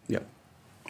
Yep.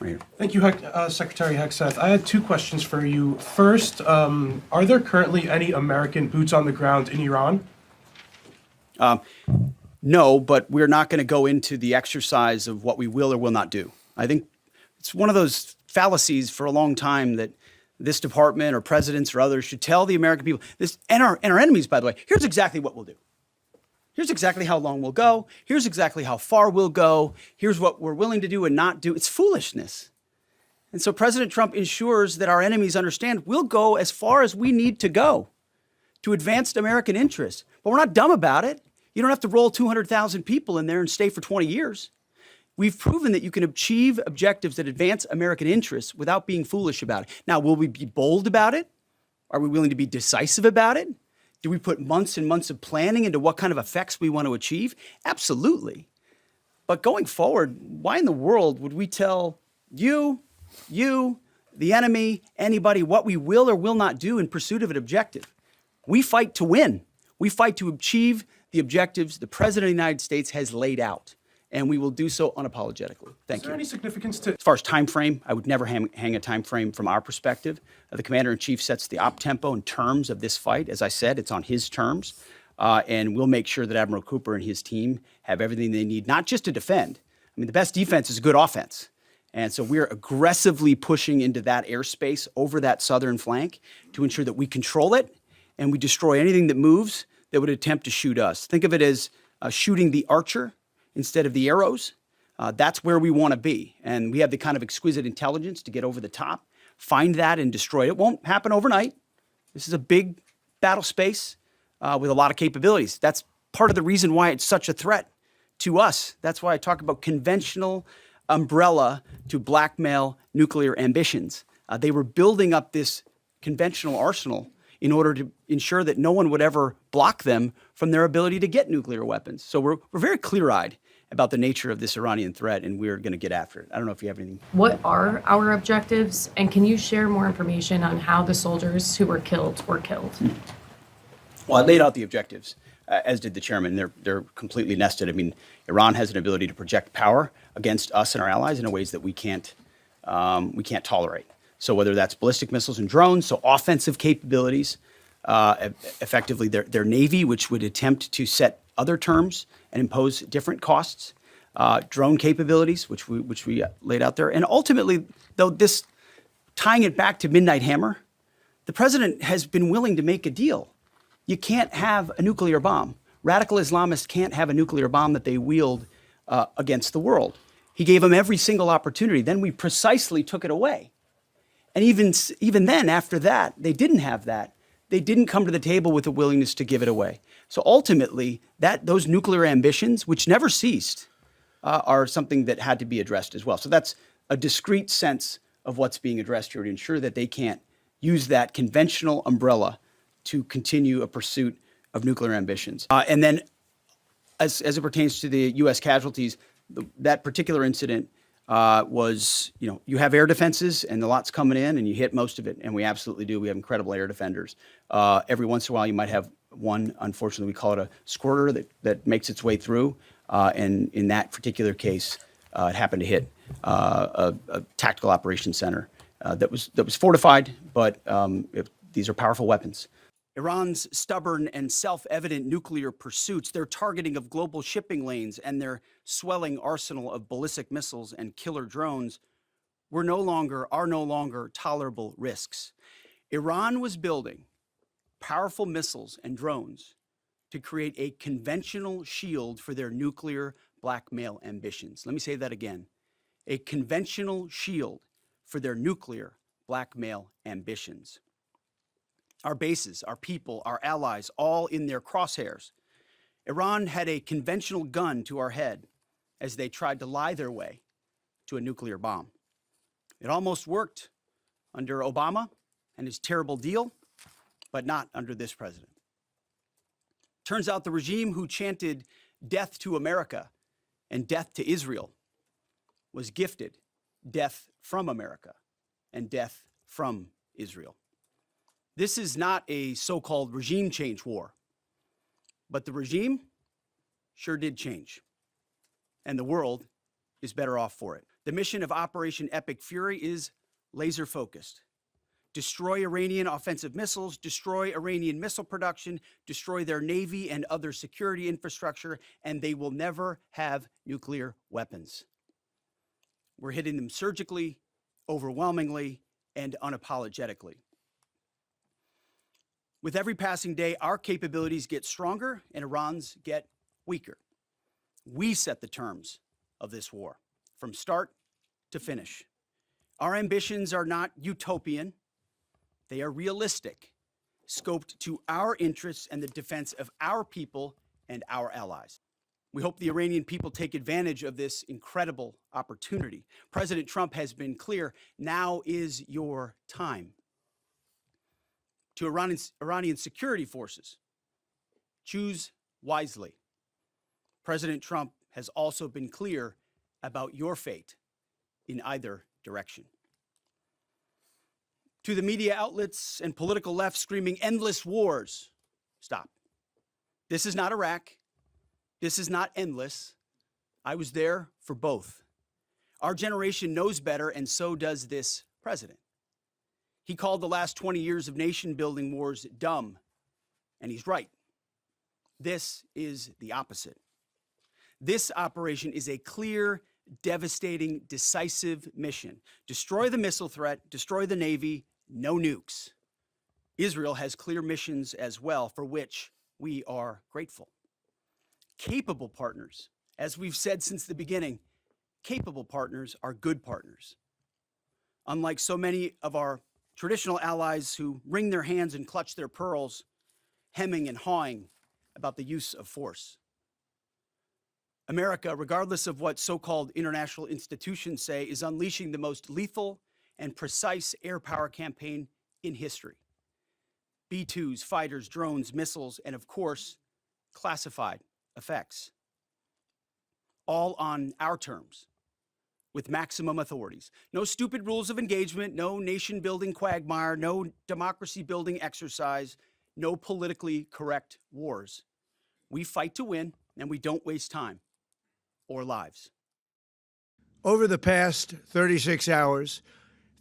Right here. Thank you, Secretary Hegseth. I had two questions for you. First, are there currently any American boots on the ground in Iran? No, but we're not going to go into the exercise of what we will or will not do. I think it's one of those fallacies for a long time that this department or presidents or others should tell the American people this, and our enemies, by the way, here's exactly what we'll do. Here's exactly how long we'll go. Here's exactly how far we'll go. Here's what we're willing to do and not do. It's foolishness. And so President Trump ensures that our enemies understand we'll go as far as we need to go to advance American interests. But we're not dumb about it. You don't have to roll 200,000 people in there and stay for 20 years. We've proven that you can achieve objectives that advance American interests without being foolish about it. Now, will we be bold about it? Are we willing to be decisive about it? Do we put months and months of planning into what kind of effects we want to achieve? Absolutely. But going forward, why in the world would we tell you, the enemy, anybody, what we will or will not do in pursuit of an objective? We fight to win. We fight to achieve the objectives the President of the United States has laid out, and we will do so unapologetically. Thank you. Is there any significance to... As far as time frame, I would never hang a time frame from our perspective. The Commander-in-Chief sets the op tempo and terms of this fight. As I said, it's on his terms, and we'll make sure that Admiral Cooper and his team have everything they need, not just to defend. I mean, the best defense is good offense. And so we're aggressively pushing into that airspace over that southern flank to ensure that we control it and we destroy anything that moves that would attempt to shoot us. Think of it as shooting the archer instead of the arrows. That's where we want to be. And we have the kind of exquisite intelligence to get over the top, find that and destroy it. It won't happen overnight. This is a big battle space with a lot of capabilities. That's part of the reason why it's such a threat to us. That's why I talk about conventional umbrella to blackmail nuclear ambitions. They were building up this conventional arsenal in order to ensure that no one would ever block them from their ability to get nuclear weapons. So we're very clear-eyed about the nature of this Iranian threat, and we're going to get after it. I don't know if you have anything. What are our objectives, and can you share more information on how the soldiers who were killed were killed? Well, I laid out the objectives, as did the chairman. They're completely nested. I mean, Iran has an ability to project power against us and our allies in ways that we can't tolerate. So whether that's ballistic missiles and drones, so offensive capabilities, effectively their navy, which would attempt to set other terms and impose different costs, drone capabilities, which we laid out there, and ultimately, though this tying it back to Midnight Hammer, the president has been willing to make a deal. You can't have a nuclear bomb. Radical Islamists can't have a nuclear bomb that they wield against the world. He gave them every single opportunity. Then we precisely took it away. And even then, after that, they didn't have that. They didn't come to the table with a willingness to give it away. So ultimately, those nuclear ambitions, which never ceased, are something that had to be addressed as well. So that's a discrete sense of what's being addressed here to ensure that they can't use that conventional umbrella to continue a pursuit of nuclear ambitions. And then as it pertains to the U.S. casualties, that particular incident was, you have air defenses and the lot's coming in and you hit most of it. And we absolutely do. We have incredible air defenders. Every once in a while, you might have one, unfortunately, we call it a squirter that makes its way through. And in that particular case, it happened to hit a tactical operations center that was fortified, but these are powerful weapons. Iran's stubborn and self-evident nuclear pursuits, their targeting of global shipping lanes, and their swelling arsenal of ballistic missiles and killer drones are no longer tolerable risks. Iran was building powerful missiles and drones to create a conventional shield for their nuclear blackmail ambitions. Let me say that again. A conventional shield for their nuclear blackmail ambitions. Our bases, our people, our allies, all in their crosshairs. Iran had a conventional gun to our head as they tried to lie their way to a nuclear bomb. It almost worked under Obama and his terrible deal, but not under this president. Turns out the regime who chanted death to America and death to Israel was gifted death from America and death from Israel. This is not a so-called regime change war, but the regime sure did change, and the world is better off for it. The mission of Operation Epic Fury is laser focused. Destroy Iranian offensive missiles, destroy Iranian missile production, destroy their navy and other security infrastructure, and they will never have nuclear weapons. We're hitting them surgically, overwhelmingly, and unapologetically. With every passing day, our capabilities get stronger and Iran's get weaker. We set the terms of this war from start to finish. Our ambitions are not utopian. They are realistic, scoped to our interests and the defense of our people and our allies. We hope the Iranian people take advantage of this incredible opportunity. President Trump has been clear, now is your time. To Iranian security forces, choose wisely. President Trump has also been clear about your fate in either direction. To the media outlets and political left screaming endless wars, stop. This is not Iraq. This is not endless. I was there for both. Our generation knows better, and so does this president. He called the last 20 years of nation-building wars dumb, and he's right. This is the opposite. This operation is a clear, devastating, decisive mission. Destroy the missile threat, destroy the Navy, no nukes. Israel has clear missions as well, for which we are grateful. Capable partners, as we've said since the beginning, capable partners are good partners. Unlike so many of our traditional allies who wring their hands and clutch their pearls, hemming and hawing about the use of force. America, regardless of what so-called international institutions say, is unleashing the most lethal and precise air power campaign in history. B-2s, fighters, drones, missiles, and of course, classified effects. All on our terms, with maximum authorities. No stupid rules of engagement, no nation-building quagmire, no democracy-building exercise, no politically correct wars. We fight to win, and we don't waste time or lives. Over the past 36 hours,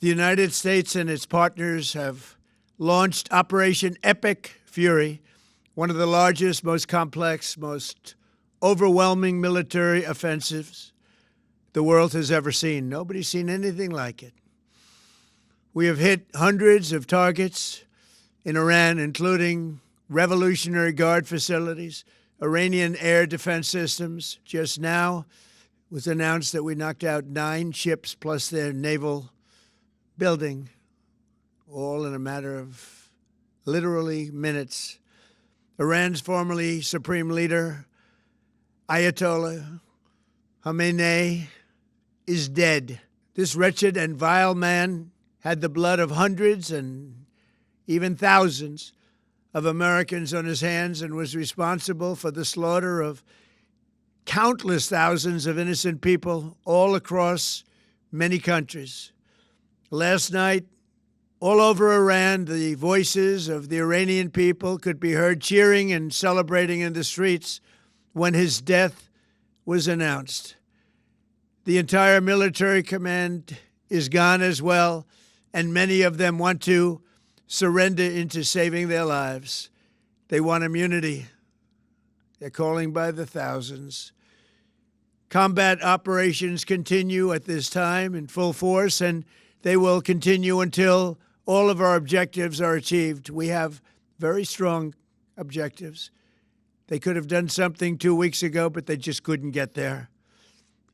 the United States and its partners have launched Operation Epic Fury, one of the largest, most complex, most overwhelming military offensives the world has ever seen. Nobody's seen anything like it. We have hit hundreds of targets in Iran, including Revolutionary Guard facilities, Iranian air defense systems. Just now it was announced that we knocked out 9 ships plus their naval building, all in a matter of literally minutes. Iran's formerly supreme leader, Ayatollah Khamenei, is dead. This wretched and vile man had the blood of hundreds and even thousands of Americans on his hands and was responsible for the slaughter of countless thousands of innocent people all across many countries. Last night, all over Iran, the voices of the Iranian people could be heard cheering and celebrating in the streets when his death was announced. The entire military command is gone as well, and many of them want to surrender into saving their lives. They want immunity. They're calling by the thousands. Combat operations continue at this time in full force, and they will continue until all of our objectives are achieved. We have very strong objectives. They could have done something 2 weeks ago, but they just couldn't get there.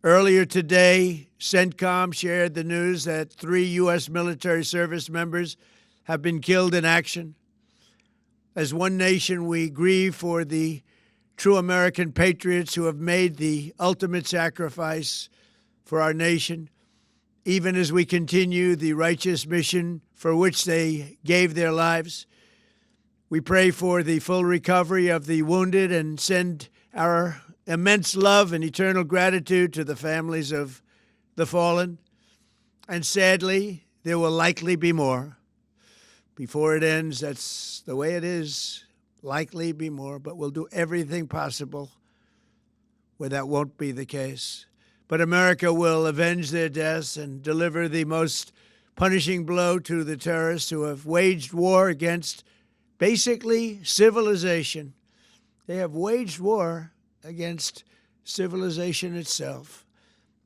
Earlier today, CENTCOM shared the news that 3 U.S. military service members have been killed in action. As one nation, we grieve for the true American patriots who have made the ultimate sacrifice for our nation, even as we continue the righteous mission for which they gave their lives. We pray for the full recovery of the wounded and send our immense love and eternal gratitude to the families of the fallen. And sadly, there will likely be more. Before it ends, that's the way it is. Likely be more, but we'll do everything possible where that won't be the case. but America will avenge their deaths and deliver the most punishing blow to the terrorists who have waged war against basically civilization. They have waged war against civilization itself.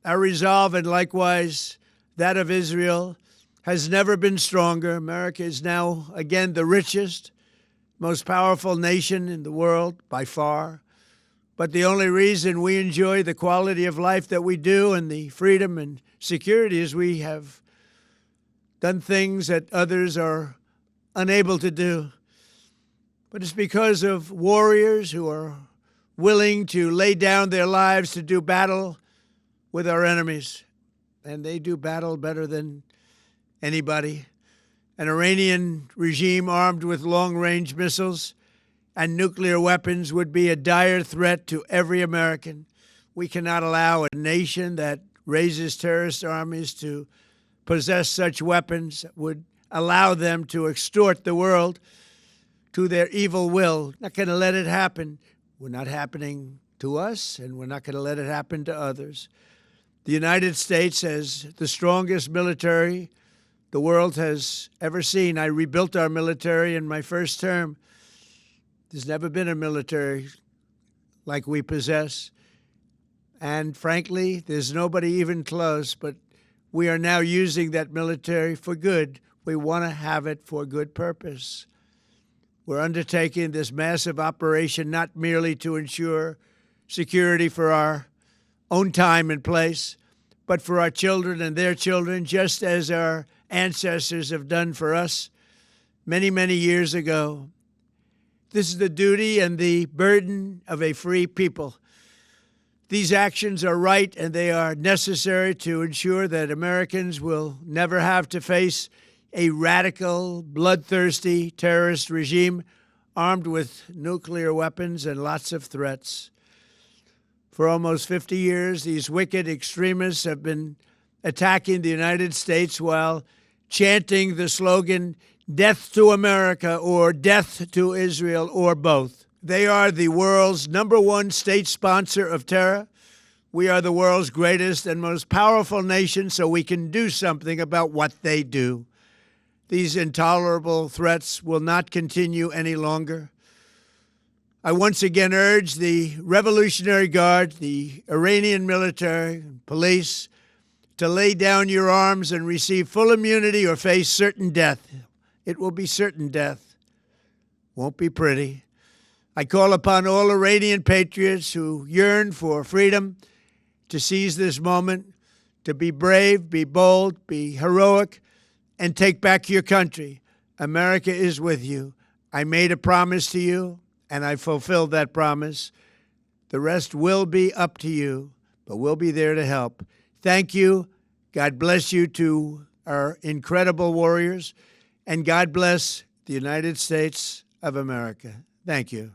Our resolve, and likewise that of Israel, has never been stronger. America is now, again, the richest, most powerful nation in the world by far. But the only reason we enjoy the quality of life that we do and the freedom and security is we have done things that others are unable to do. But it's because of warriors who are willing to lay down their lives to do battle with our enemies. And they do battle better than anybody. An Iranian regime armed with long-range missiles and nuclear weapons would be a dire threat to every American. We cannot allow a nation that raises terrorist armies to possess such weapons that would allow them to extort the world to their evil will. Not going to let it happen. We're not happening to us, and we're not going to let it happen to others. The United States has the strongest military the world has ever seen. I rebuilt our military in my first term. There's never been a military like we possess. And frankly, there's nobody even close, but we are now using that military for good. We want to have it for good purpose. We're undertaking this massive operation not merely to ensure security for our own time and place, but for our children and their children, just as our ancestors have done for us many, many years ago. This is the duty and the burden of a free people. These actions are right and they are necessary to ensure that Americans will never have to face a radical, bloodthirsty terrorist regime armed with nuclear weapons and lots of threats. For almost 50 years, these wicked extremists have been attacking the United States while chanting the slogan, "Death to America," or "Death to Israel," or both. They are the world's #1 state sponsor of terror. We are the world's greatest and most powerful nation, so we can do something about what they do. These intolerable threats will not continue any longer. I once again urge the Revolutionary Guard, the Iranian military, and police to lay down your arms and receive full immunity or face certain death. It will be certain death. Won't be pretty. I call upon all Iranian patriots who yearn for freedom to seize this moment, to be brave, be bold, be heroic, and take back your country. America is with you. I made a promise to you, and I fulfilled that promise. The rest will be up to you, but we'll be there to help. Thank you. God bless you to our incredible warriors, and God bless the United States of America. Thank you.